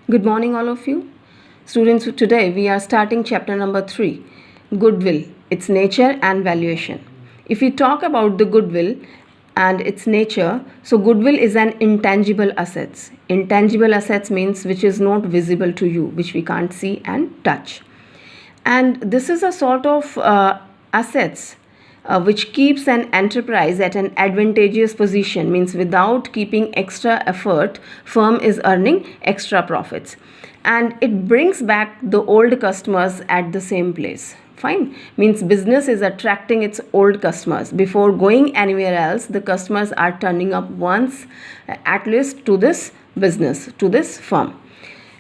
Good morning, all of you. Students, today we are starting chapter number 3, Goodwill, its nature and valuation. If we talk about the goodwill and its nature, so goodwill is an intangible assets. Intangible assets means which is not visible to you, which we can't see and touch. And this is a sort of assets which keeps an enterprise at an advantageous position, means without keeping extra effort, firm is earning extra profits, and it brings back the old customers at the same place. Fine, means business is attracting its old customers before going anywhere else. The customers are turning up once at least to this business, to this firm.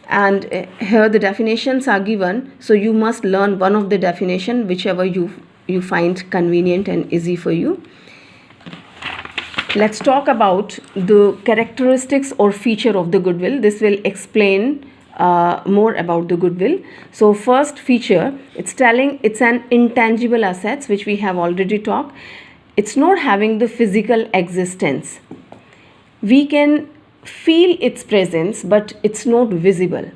And here the definitions are given, so you must learn one of the definition, whichever you find convenient and easy for you. Let's talk about the characteristics or feature of the goodwill. This will explain more about the goodwill. So first feature, it's telling it's an intangible assets, which we have already talked. It's not having the physical existence. We can feel its presence, but it's not visible.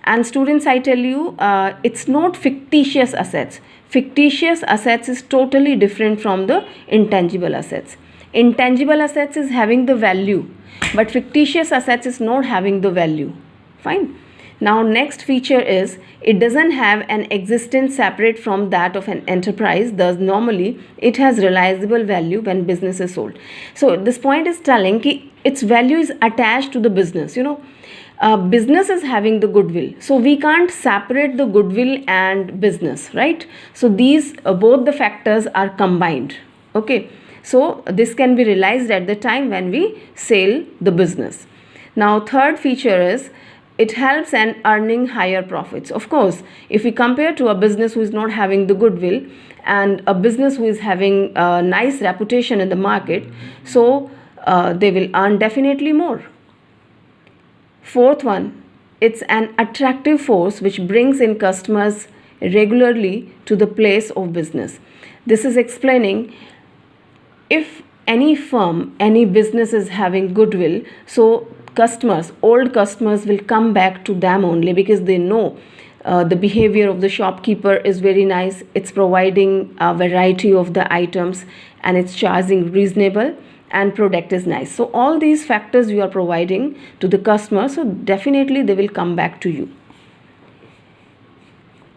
And students, I tell you, it's not fictitious assets. Fictitious assets is totally different from the intangible assets. Intangible assets is having the value, but fictitious assets is not having the value. Fine. Now next feature is it doesn't have an existence separate from that of an enterprise, thus normally it has realizable value when business is sold. So this point is telling that its value is attached to the business. Business is having the goodwill, so we can't separate the goodwill and business, right? So these both the factors are combined. Okay, so this can be realized at the time when we sell the business. Now third feature is it helps in earning higher profits. Of course, if we compare to a business who is not having the goodwill and a business who is having a nice reputation in the market, so they will earn definitely more. Fourth one, it's an attractive force which brings in customers regularly to the place of business. This is explaining if any firm, any business is having goodwill, so customers, old customers will come back to them only because they know the behavior of the shopkeeper is very nice. It's providing a variety of the items and it's charging reasonable and product is nice. So all these factors you are providing to the customer, so definitely they will come back to you.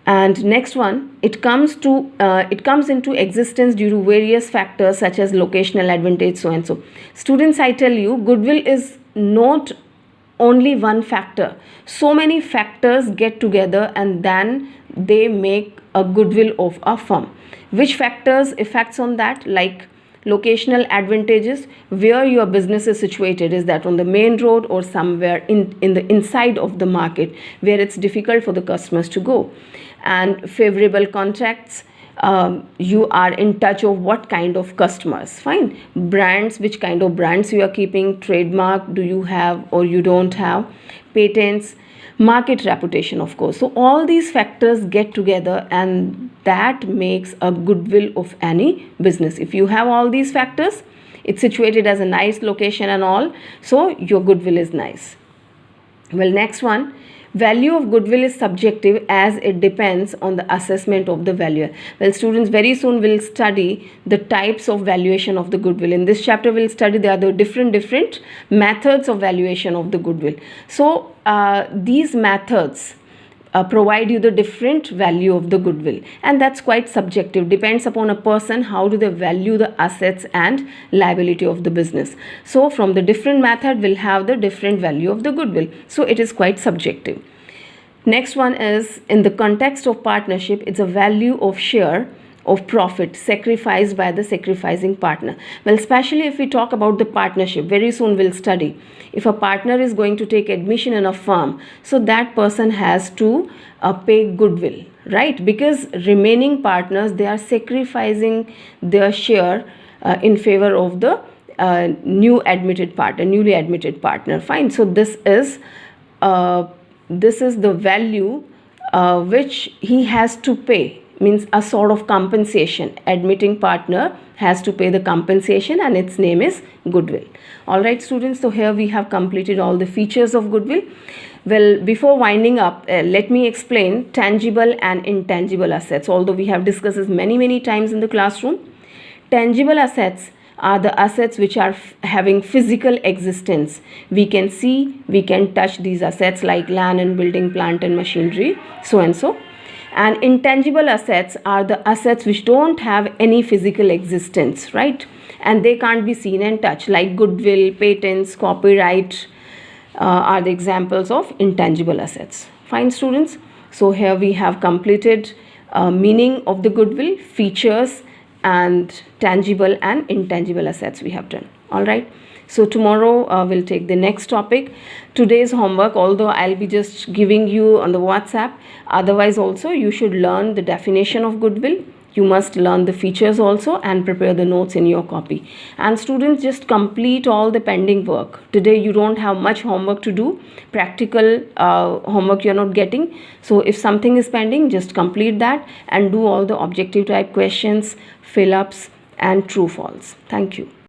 And next one, it comes into existence due to various factors such as locational advantage, so and so. Students, I tell you, goodwill is not only one factor. So many factors get together and then they make a goodwill of a firm. Which factors affects on that? Like locational advantages, where your business is situated, is that on the main road or somewhere in the inside of the market where it's difficult for the customers to go. And favorable contracts, you are in touch of what kind of customers. Fine. Brands, which kind of brands you are keeping, trademark do you have or you don't have, patents, market reputation, of course. So all these factors get together and that makes a goodwill of any business. If you have all these factors, it's situated as a nice location and all, so your goodwill is nice. Well, next one, value of goodwill is subjective as it depends on the assessment of the valuer. Well, students, very soon will study the types of valuation of the goodwill. In this chapter we'll study the other different methods of valuation of the goodwill. So these methods provide you the different value of the goodwill, and that's quite subjective, depends upon a person how do they value the assets and liability of the business. So from the different method will have the different value of the goodwill, so it is quite subjective. Next one is, in the context of partnership, it's a value of share of profit sacrificed by the sacrificing partner. Well, especially if we talk about the partnership, very soon we'll study if a partner is going to take admission in a firm, so that person has to pay goodwill, right? Because remaining partners, they are sacrificing their share in favor of the newly admitted partner. Fine. So this is the value which he has to pay, means a sort of compensation. Admitting partner has to pay the compensation and its name is goodwill. Alright students, so here we have completed all the features of goodwill. Well, before winding up, let me explain tangible and intangible assets. Although we have discussed this many times in the classroom, tangible assets are the assets which are having physical existence. We can see, we can touch these assets like land and building, plant and machinery, so and so. And intangible assets are the assets which don't have any physical existence, right? And they can't be seen and touched, like goodwill, patents, copyright, are the examples of intangible assets. Fine, students. So here we have completed meaning of the goodwill, features, and tangible and intangible assets we have done. All right. So tomorrow we'll take the next topic. Today's homework, although I'll be just giving you on the WhatsApp, otherwise also you should learn the definition of goodwill. You must learn the features also and prepare the notes in your copy. And students, just complete all the pending work. Today you don't have much homework to do. Practical homework you're not getting. So if something is pending, just complete that and do all the objective type questions, fill-ups and true false. Thank you.